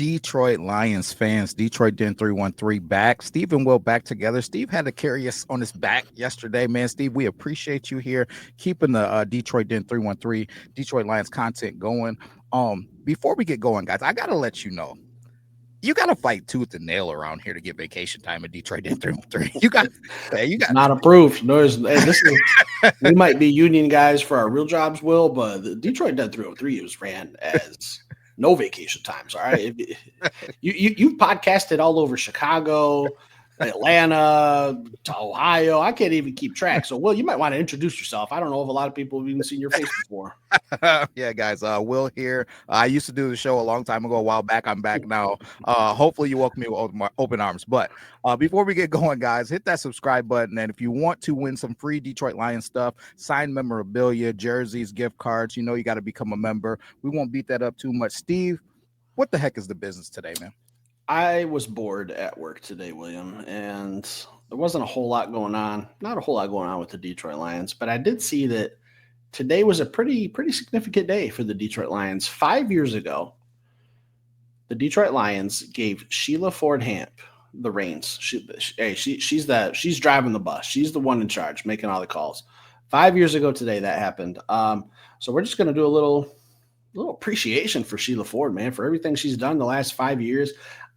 Detroit Lions fans, Detroit Den 313 back. Steve and Will back together. Steve had to carry us on his back yesterday, man. Steve, we appreciate you here, keeping the Detroit Den 313 Detroit Lions content going. Before we get going, guys, I gotta let you know. You gotta fight tooth and nail around here to get vacation time in Detroit Den 313. You got, hey, you It's got. not approved. No, hey, this is we might be union guys for our real jobs, Will, but the Detroit Dead 303 was ran as no vacation times. All right, you podcasted all over Chicago, Atlanta, to Ohio. I can't even keep track. So, Will, you might want to introduce yourself. I don't know if a lot of people have even seen your face before. Yeah, guys. Will here. I used to do the show a long time ago, a while back. I'm back now. Hopefully you welcome me with open arms. But before we get going, guys, hit that subscribe button. And if you want to win some free Detroit Lions stuff, signed memorabilia, jerseys, gift cards, you got to become a member. We won't beat that up too much. Steve, what the heck is the business today, man? I was bored at work today, William, and there wasn't a whole lot going on. Not a whole lot going on with the Detroit Lions, but I did see that today was a pretty significant day for the Detroit Lions. 5 years ago, the Detroit Lions gave Sheila Ford Hamp the reins. She's driving the bus. She's the one in charge, making all the calls. 5 years ago today, that happened. So we're just gonna do a little appreciation for Sheila Ford, man, for everything she's done the last 5 years.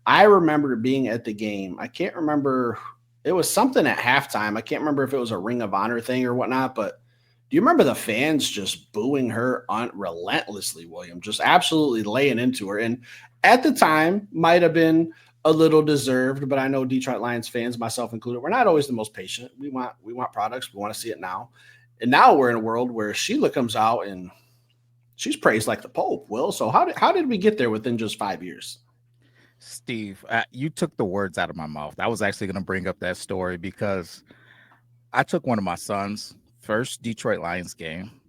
I remember being at the game. I can't remember. It was something at halftime. I can't remember if it was a Ring of Honor thing or whatnot, but do you remember the fans just booing her relentlessly, William? Just absolutely laying into her. And at the time, might have been a little deserved, but I know Detroit Lions fans, myself included, we're not always the most patient. We want products. We want to see it now. And now we're in a world where Sheila comes out and she's praised like the Pope, Will. So how did we get there within just 5 years? Steve, you took the words out of my mouth. I was actually going to bring up that story because I took one of my sons' first Detroit Lions game.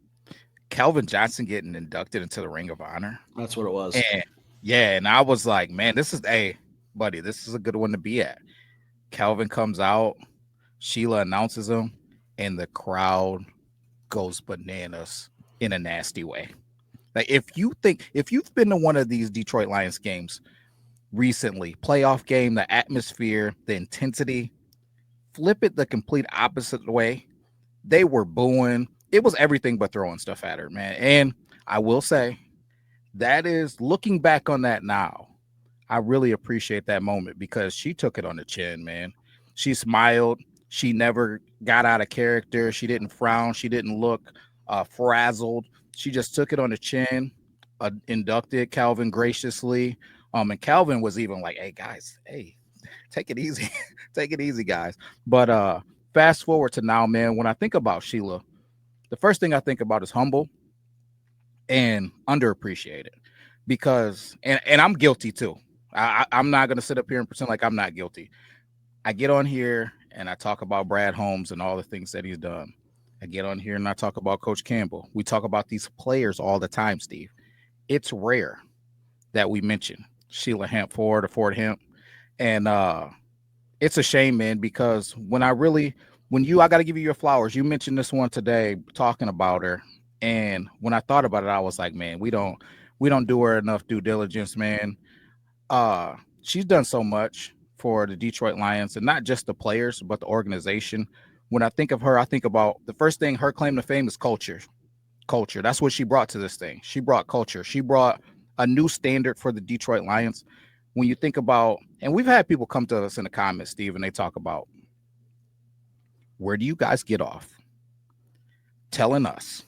Calvin Johnson getting inducted into the Ring of Honor. That's what it was. And yeah, and I was like, man, buddy, this is a good one to be at. Calvin comes out, Sheila announces him, and the crowd goes bananas in a nasty way. Like if you've been to one of these Detroit Lions games recently, playoff game, the atmosphere, the intensity, flip it the complete opposite way. They were booing. It was everything but throwing stuff at her, man. And I will say, that is looking back on that now. I really appreciate that moment because she took it on the chin, man. She smiled. She never got out of character. She didn't frown. She didn't look frazzled. She just took it on the chin, inducted Calvin graciously. And Calvin was even like, hey, guys, hey, take it easy. Take it easy, guys. But fast forward to now, man, when I think about Sheila, the first thing I think about is humble and underappreciated because, and I'm guilty too. I'm not going to sit up here and pretend like I'm not guilty. I get on here and I talk about Brad Holmes and all the things that he's done. I get on here and I talk about Coach Campbell. We talk about these players all the time, Steve. It's rare that we mention Sheila Hamp Ford or Ford Hamp. And it's a shame, man, because I got to give you your flowers. You mentioned this one today talking about her. And when I thought about it, I was like, man, we don't do her enough due diligence, man. She's done so much for the Detroit Lions and not just the players, but the organization. When I think of her, I think about the first thing, her claim to fame is culture. Culture. That's what she brought to this thing. She brought culture. She brought a new standard for the Detroit Lions. When you think about, and we've had people come to us in the comments, Steve, and they talk about, where do you guys get off telling us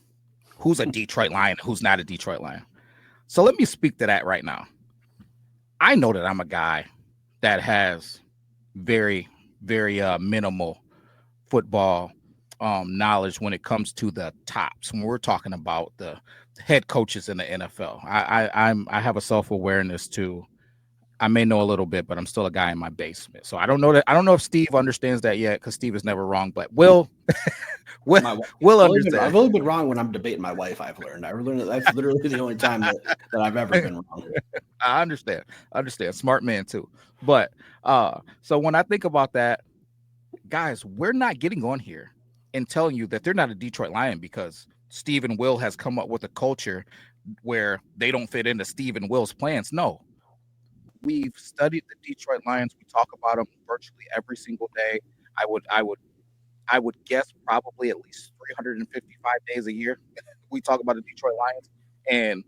who's a Detroit Lion, who's not a Detroit Lion? So let me speak to that right now. I know that I'm a guy that has very, very minimal football knowledge when it comes to the tops. When we're talking about the head coaches in the NFL, I have a self-awareness too. I may know a little bit, but I'm still a guy in my basement. So I don't know if Steve understands that yet, because Steve is never wrong. But Will understand. I've only been wrong when I'm debating my wife. I've learned that's literally the only time that I've ever been wrong. I understand. Smart man too. But so when I think about that, guys, we're not getting on here and telling you that they're not a Detroit Lion because Steve and Will has come up with a culture where they don't fit into Steve and Will's plans. No, We've studied the Detroit Lions. We talk about them virtually every single day. I would I would I would guess probably at least 355 days a year. We talk about the Detroit Lions, and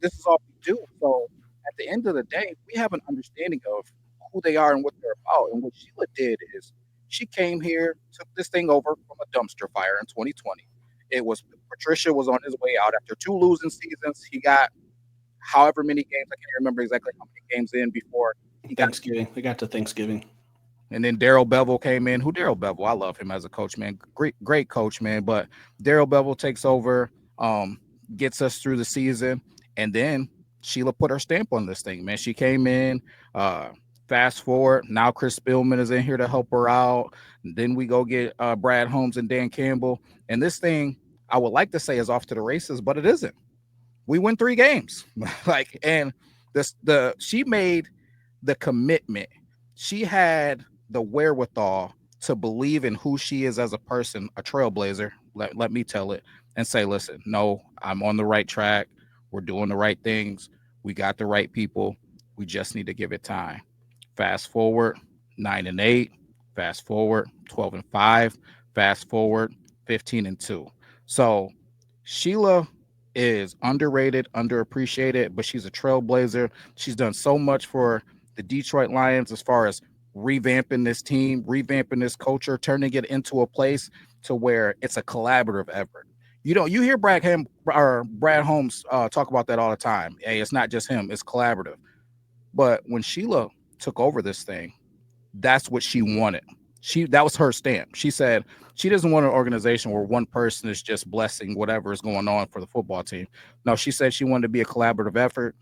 this is all we do. So at the end of the day, we have an understanding of who they are and what they're about. And what Sheila did is she came here, took this thing over from a dumpster fire in 2020. It was Patricia was on his way out after two losing seasons. He got however many games, I can't remember exactly how many games in before he got. Thanksgiving. They got to Thanksgiving. And then Daryl Bevel came in. Who Daryl Bevel? I love him as a coach, man. Great coach, man. But Daryl Bevel takes over, gets us through the season, and then Sheila put her stamp on this thing, man. She came in. Uh, Fast forward, now Chris Spielman is in here to help her out. And then we go get Brad Holmes and Dan Campbell, and this thing I would like to say is off to the races, but it isn't. We win 3 games, and she made the commitment. She had the wherewithal to believe in who she is as a person, a trailblazer. Let me tell it and say, listen, no, I'm on the right track. We're doing the right things. We got the right people. We just need to give it time. Fast forward 9-8. Fast forward 12-5. Fast forward 15-2. So Sheila is underrated, underappreciated, but she's a trailblazer. She's done so much for the Detroit Lions as far as revamping this team, revamping this culture, turning it into a place to where it's a collaborative effort. You hear Brad Holmes talk about that all the time. Hey, it's not just him; it's collaborative. But when Sheila took over this thing, that's what she wanted. That was her stamp. She said she doesn't want an organization where one person is just blessing whatever is going on for the football team. No, she said she wanted to be a collaborative effort.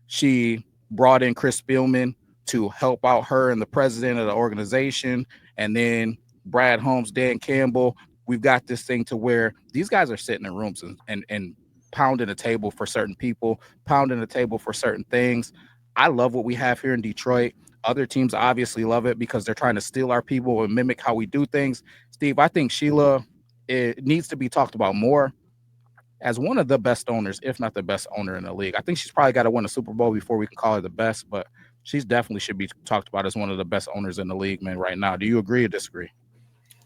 She brought in Chris Spielman to help out her and the president of the organization, and then Brad Holmes, Dan Campbell. We've got this thing to where these guys are sitting in rooms and pounding the table for certain people, pounding the table for certain things. I love what we have here in Detroit. Other teams obviously love it because they're trying to steal our people and mimic how we do things. Steve, I think Sheila, it needs to be talked about more as one of the best owners, if not the best owner in the league. I think she's probably got to win a Super Bowl before we can call her the best, but she's definitely should be talked about as one of the best owners in the league, man, right now. Do you agree or disagree?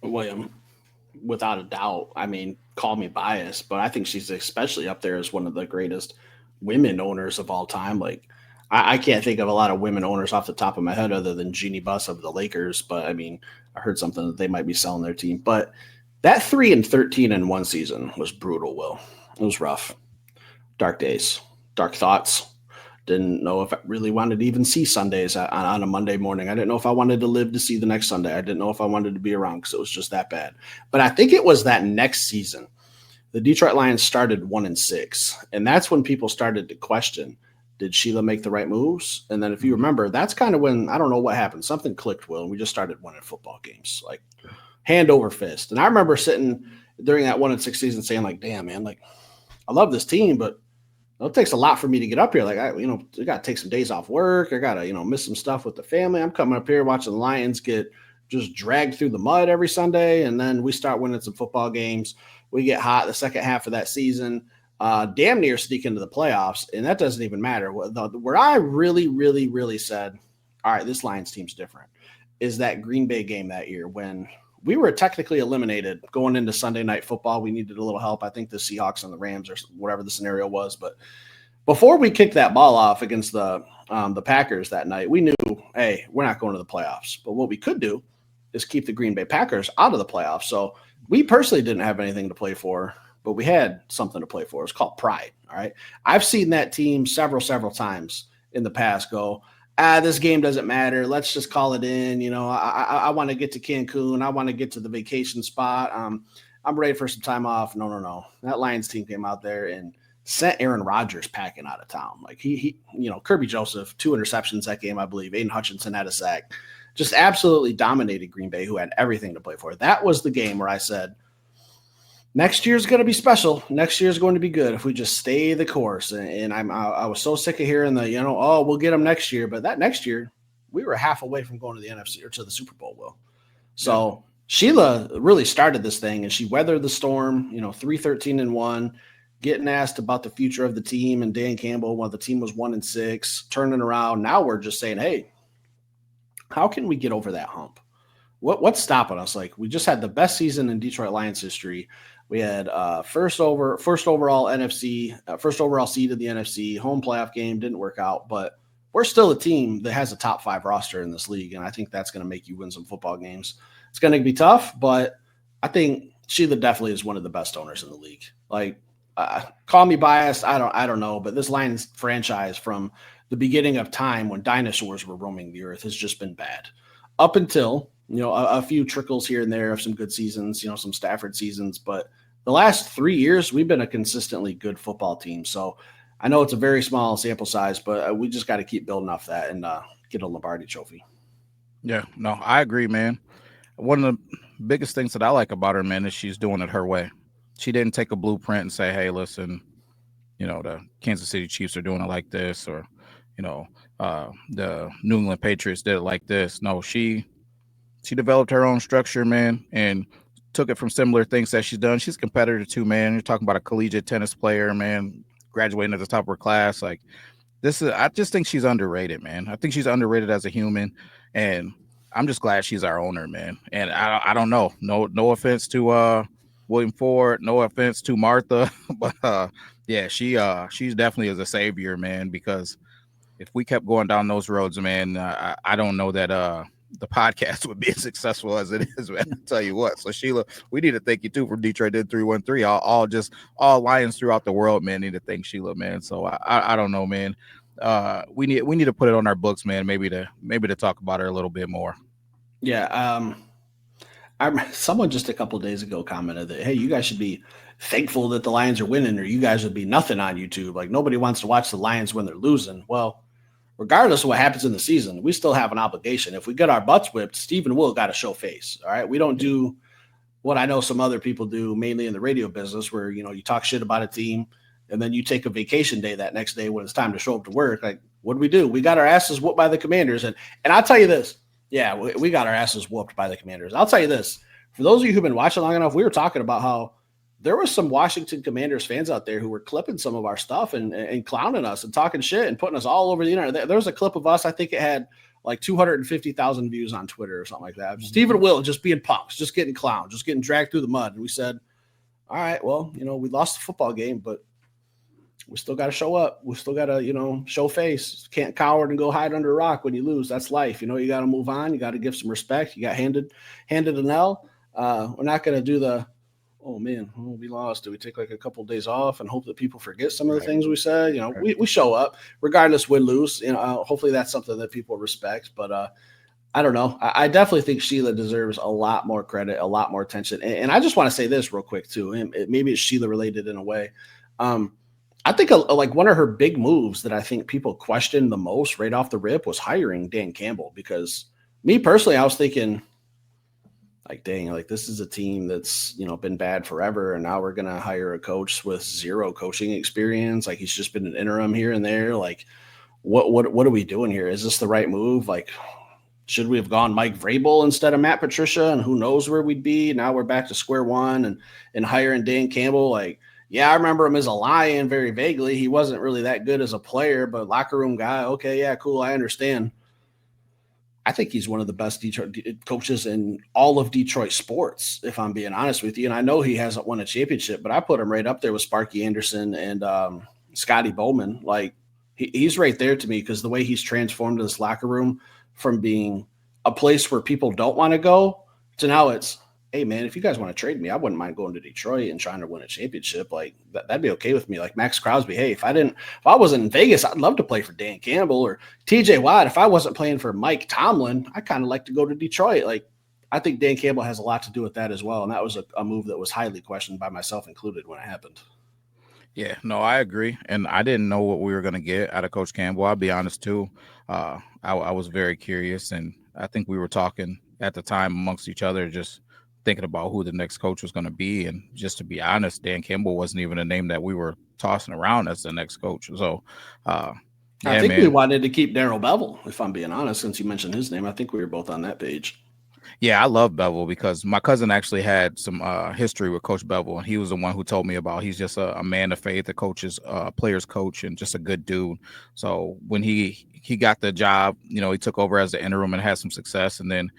William, without a doubt. I mean, call me biased, but I think she's especially up there as one of the greatest women owners of all time. Like, I can't think of a lot of women owners off the top of my head other than Jeannie Buss of the Lakers. But I mean, I heard something that they might be selling their team. But that 3-13 in one season was brutal, Will. It was rough. Dark days, dark thoughts. Didn't know if I really wanted to even see Sundays on a Monday morning. I didn't know if I wanted to live to see the next Sunday. I didn't know if I wanted to be around because it was just that bad. But I think it was that next season. The Detroit Lions started 1-6. And that's when people started to question, did Sheila make the right moves? And then if you remember, that's kind of when, I don't know what happened. Something clicked, Will, and we just started winning football games, like hand over fist. And I remember sitting during that 1-6 season saying, like, damn, man, like, I love this team, but it takes a lot for me to get up here. Like, I got to take some days off work. I got to, miss some stuff with the family. I'm coming up here watching the Lions get just dragged through the mud every Sunday. And then we start winning some football games. We get hot the second half of that season, damn near sneak into the playoffs. And that doesn't even matter. Where I really, really, really said, all right, this Lions team's different, is that Green Bay game that year when we were technically eliminated going into Sunday Night Football. We needed a little help. I think the Seahawks and the Rams or whatever the scenario was. But before we kicked that ball off against the Packers that night, we knew, hey, we're not going to the playoffs. But what we could do is keep the Green Bay Packers out of the playoffs. So we personally didn't have anything to play for, but we had something to play for. It's called pride, all right? I've seen that team several times in the past go, this game doesn't matter. Let's just call it in. I want to get to Cancun. I want to get to the vacation spot. I'm ready for some time off. No. That Lions team came out there and sent Aaron Rodgers packing out of town. Like he Kirby Joseph, 2 interceptions that game, I believe. Aiden Hutchinson had a sack. Just absolutely dominated Green Bay, who had everything to play for. That was the game where I said, next year's going to be special. Next year's going to be good if we just stay the course. And I was so sick of hearing we'll get them next year. But that next year, we were half away from going to the NFC or to the Super Bowl, Will. So yeah. Sheila really started this thing, and she weathered the storm, 3-13-1. getting asked about the future of the team and Dan Campbell while the team was 1-6, turning around. Now we're just saying, hey, how can we get over that hump? What's stopping us? Like we just had the best season in Detroit Lions history. We had first overall NFC, first overall seed in the NFC. Home playoff game didn't work out, but we're still a team that has a top 5 roster in this league, and I think that's going to make you win some football games. It's going to be tough, but I think Sheila definitely is one of the best owners in the league. Like, call me biased, I don't know, but this Lions franchise from the beginning of time when dinosaurs were roaming the earth has just been bad, up until a few trickles here and there of some good seasons, some Stafford seasons, but the last 3 years we've been a consistently good football team. So I know it's a very small sample size, but we just got to keep building off that and get a Lombardi trophy. Yeah, no, I agree, man. One of the biggest things that I like about her, man, is she's doing it her way. She didn't take a blueprint and say, "Hey, listen, the Kansas City Chiefs are doing it like this," or the New England Patriots did it like this. No, she developed her own structure, man, and took it from similar things that she's done. She's a competitor too, man. You're talking about a collegiate tennis player, man, graduating at the top of her class. Like this is, I just think she's underrated, man. I think she's underrated as a human, and I'm just glad she's our owner, man. And I don't know, no offense to William Ford, no offense to Martha, but yeah, she's definitely is a savior, man. Because if we kept going down those roads, man, I don't know that the podcast would be as successful as it is, man. I'll tell you what. So Sheila, we need to thank you too for Detroit did 313. All Lions throughout the world, man, need to thank Sheila, man. So I don't know, man. We need to put it on our books, man. Maybe to talk about her a little bit more. Yeah. Someone just a couple days ago commented that, hey, you guys should be thankful that the Lions are winning, or you guys would be nothing on YouTube. Like nobody wants to watch the Lions when they're losing. Well, regardless of what happens in the season, we still have an obligation. If we get our butts whipped, Stephen Will got to show face. All right. We don't do what I know some other people do, mainly in the radio business, where, you talk shit about a team and then you take a vacation day that next day when it's time to show up to work. Like, what do? We got our asses whooped by the Commanders. And I'll tell you this. Yeah, we got our asses whooped by the Commanders. I'll tell you this. For those of you who've been watching long enough, we were talking about how there were some Washington Commanders fans out there who were clipping some of our stuff and clowning us and talking shit and putting us all over the internet. There was a clip of us. I think it had like 250,000 views on Twitter or something like that. Stephen Will just being punks, just getting clowned, just getting dragged through the mud. And we said, all right, well, we lost the football game, but we still got to show up. We still got to, show face. Can't cower and go hide under a rock when you lose. That's life. You got to move on. You got to give some respect. You got handed an L. We're not going to do the, oh man, we lost. Do we take like a couple of days off and hope that people forget some of the things we said? We show up regardless, win, lose. Hopefully that's something that people respect. But I don't know. I definitely think Sheila deserves a lot more credit, a lot more attention. And I just want to say this real quick too. And maybe it's Sheila related in a way. I think like one of her big moves that I think people questioned the most right off the rip was hiring Dan Campbell, because me personally, I was thinking like, dang, like this is a team that's, been bad forever. And now we're going to hire a coach with zero coaching experience. Like he's just been an interim here and there. Like what are we doing here? Is this the right move? Like, should we have gone Mike Vrabel instead of Matt Patricia? And who knows where we'd be? Now we're back to square one and hiring Dan Campbell. Like, yeah, I remember him as a Lion very vaguely. He wasn't really that good as a player, but locker room guy. Okay, yeah, cool. I understand. I think he's one of the best Detroit coaches in all of Detroit sports, if I'm being honest with you. And I know he hasn't won a championship, but I put him right up there with Sparky Anderson and Scotty Bowman. Like he's right there to me, because the way he's transformed this locker room from being a place where people don't want to go to now it's, hey man, if you guys want to trade me, I wouldn't mind going to Detroit and trying to win a championship. Like that'd be okay with me. Like Max Crosby, hey, if I wasn't in Vegas, I'd love to play for Dan Campbell, or TJ Watt. If I wasn't playing for Mike Tomlin, I kind of like to go to Detroit. Like I think Dan Campbell has a lot to do with that as well. And that was a move that was highly questioned by myself included when it happened. Yeah, no, I agree, and I didn't know what we were gonna get out of Coach Campbell. I'll be honest too. I was very curious, and I think we were talking at the time amongst each other, just thinking about who the next coach was going to be. And just to be honest, Dan Campbell wasn't even a name that we were tossing around as the next coach. So, I think we wanted to keep Darrell Bevel, if I'm being honest, since you mentioned his name. I think we were both on that page. Yeah, I love Bevel because my cousin actually had some history with Coach Bevel, and he was the one who told me about. He's just a man of faith, a coach's players coach, and just a good dude. So when he got the job, he took over as the interim and had some success, and then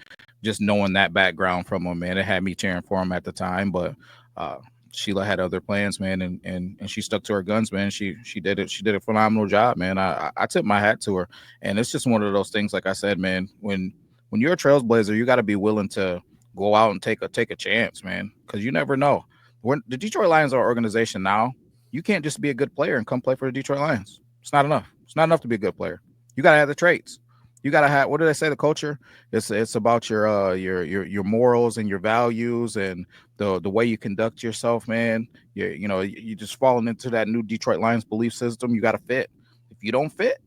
just knowing that background from him, man, it had me cheering for him at the time. But uh, Sheila had other plans, man, and she stuck to her guns, man. She did it. She did a phenomenal job, man. I tip my hat to her, and it's just one of those things. Like I said, man, when you're a trailblazer, you got to be willing to go out and take a chance, man, because you never know. When the Detroit Lions are an organization now, you can't just be a good player and come play for the Detroit Lions. It's not enough. It's not enough to be a good player. You got to have the traits. You got to have, what did I say? The culture. It's about your morals and your values and the way you conduct yourself, man. You just falling into that new Detroit Lions belief system. You got to fit. If you don't fit,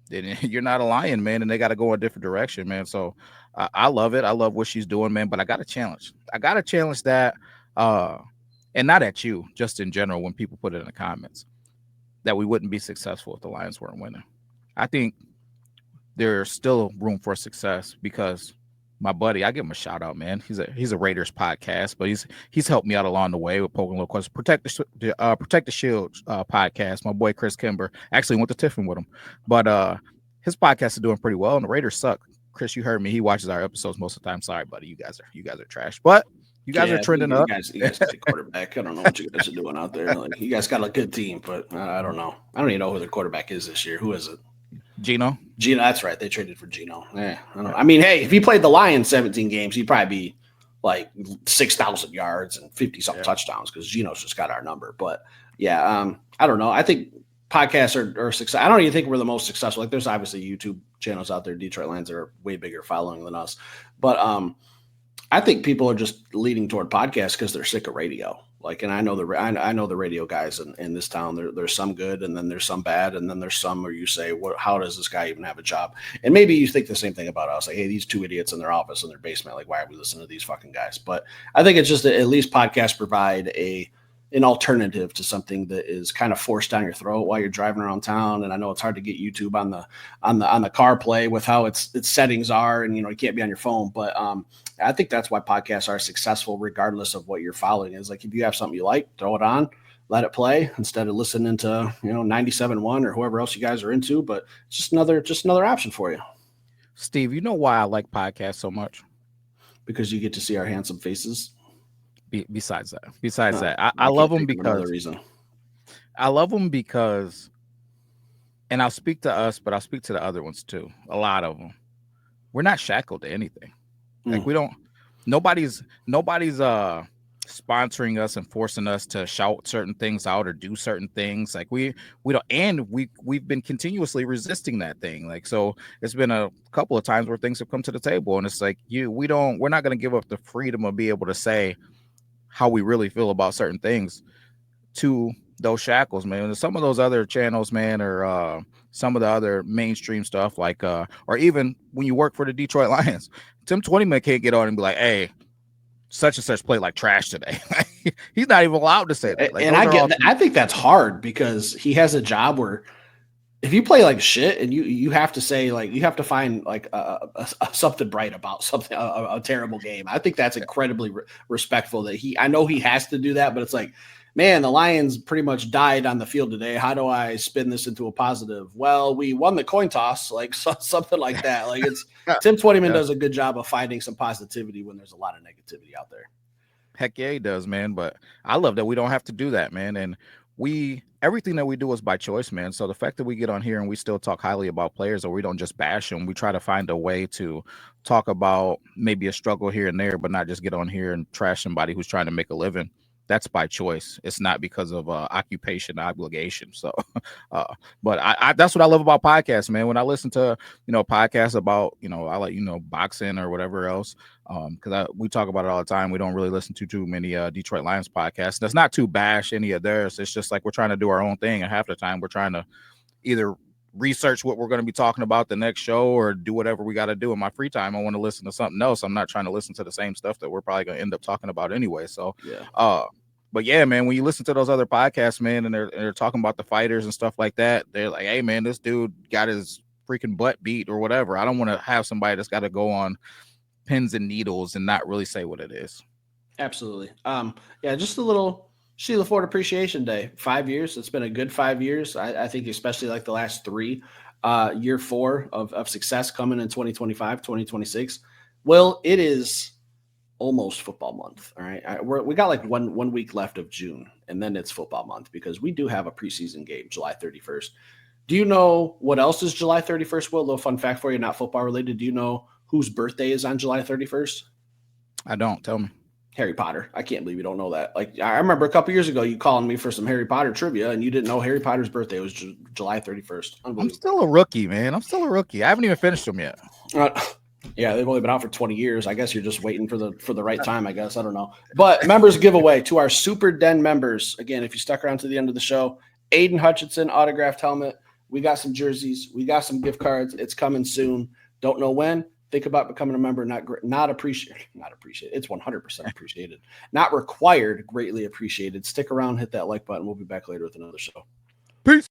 then you're not a lion, man, and they got to go a different direction, man. So I love it. I love what she's doing, man. But I got to challenge. I got to challenge that, uh, and not at you, just in general. When people put it in the comments that we wouldn't be successful if the Lions weren't winning, I think there's still room for success because my buddy, I give him a shout out, man. He's a Raiders podcast, but he's helped me out along the way with poking little questions. Protect the Shield podcast. My boy Chris Kimber actually went to Tiffin with him, but his podcast is doing pretty well, and the Raiders suck. Chris, you heard me. He watches our episodes most of the time. Sorry, buddy. You guys are trash, but you guys are Yeah, trending up. you guys play quarterback. I don't know what you guys are doing out there. Like, you guys got a good team, but I don't know. I don't even know who the quarterback is this year. Who is it? Gino. Gino, that's right. They traded for Gino. I don't know. I mean, hey, if he played the Lions 17 games, he'd probably be like 6,000 yards and 50 something touchdowns because Gino's just got our number. But yeah, I don't know. I think podcasts are success. I don't even think we're the most successful. Like, there's obviously YouTube channels out there, Detroit Lions, that are way bigger following than us. But I think people are just leaning toward podcasts because they're sick of radio. Like, and I know the radio guys in this town. There's some good, and then there's some bad, and then there's some where you say, "What? How does this guy even have a job?" And maybe you think the same thing about us. Like, hey, these two idiots in their office in their basement. Like, why are we listening to these fucking guys? But I think it's just that at least podcasts provide an alternative to something that is kind of forced down your throat while you're driving around town. And I know it's hard to get YouTube on the CarPlay with how its settings are, and you can't be on your phone. But I think that's why podcasts are successful, regardless of what you're following. Is like, if you have something you like, throw it on, let it play instead of listening to 97.1 or whoever else you guys are into. But it's just another option for you. Steve, you know why I like podcasts so much? Because you get to see our handsome faces. Besides that, I love them because reason. I love them because, and I'll speak to us, but I'll speak to the other ones too. A lot of them, we're not shackled to anything. Like, we don't. Nobody's sponsoring us and forcing us to shout certain things out or do certain things. Like, we don't, and we've been continuously resisting that thing. Like, so it's been a couple of times where things have come to the table, and it's like, we're not going to give up the freedom of being able to say how we really feel about certain things to those shackles, man. And some of those other channels, man, or some of the other mainstream stuff, like or even when you work for the Detroit Lions, Tim Twentyman can't get on and be like, hey, such and such played like trash today. He's not even allowed to say that. Like, and I think that's hard because he has a job where if you play like shit and you have to say, like, you have to find like something bright about something, a terrible game. I think that's incredibly respectful that I know he has to do that, but it's like, man, the Lions pretty much died on the field today. How do I spin this into a positive? Well, we won the coin toss, like something like that. Like, it's Tim Twentyman does a good job of finding some positivity when there's a lot of negativity out there. Heck yeah, he does, man. But I love that we don't have to do that, man. And everything that we do is by choice, man. So the fact that we get on here and we still talk highly about players, or we don't just bash them, we try to find a way to talk about maybe a struggle here and there, but not just get on here and trash somebody who's trying to make a living. That's by choice. It's not because of occupation obligation. So, but I that's what I love about podcasts, man. When I listen to podcasts about I like boxing or whatever else, because we talk about it all the time. We don't really listen to too many Detroit Lions podcasts. That's not to bash any of theirs. It's just like we're trying to do our own thing, and half the time we're trying to either research what we're going to be talking about the next show or do whatever we got to do in my free time. I want to listen to something else. I'm not trying to listen to the same stuff that we're probably going to end up talking about anyway. So, but yeah, man, when you listen to those other podcasts, man, and they're talking about the fighters and stuff like that, they're like, hey, man, this dude got his freaking butt beat or whatever. I don't want to have somebody that's got to go on pins and needles and not really say what it is. Absolutely. Yeah, just a little Sheila Ford Appreciation Day. 5 years. It's been a good 5 years. I think especially like the last three, year four of success coming in 2025, 2026. Well, it is almost football month. All right. We got like one week left of June, and then it's football month because we do have a preseason game, July 31st. Do you know what else is July 31st? Will, a little fun fact for you, not football related. Do you know whose birthday is on July 31st? I don't. Tell me. Harry Potter. I can't believe you don't know that. Like, I remember a couple years ago, you calling me for some Harry Potter trivia, and you didn't know Harry Potter's birthday was July 31st. I'm still a rookie, man. I'm still a rookie. I haven't even finished them yet. Yeah, they've only been out for 20 years. I guess you're just waiting for the right time, I guess. I don't know. But members giveaway to our Super Den members. Again, if you stuck around to the end of the show, Aiden Hutchinson autographed helmet. We got some jerseys. We got some gift cards. It's coming soon. Don't know when. Think about becoming a member. Not appreciated. It's 100% appreciated. Not required. Greatly appreciated. Stick around. Hit that like button. We'll be back later with another show. Peace.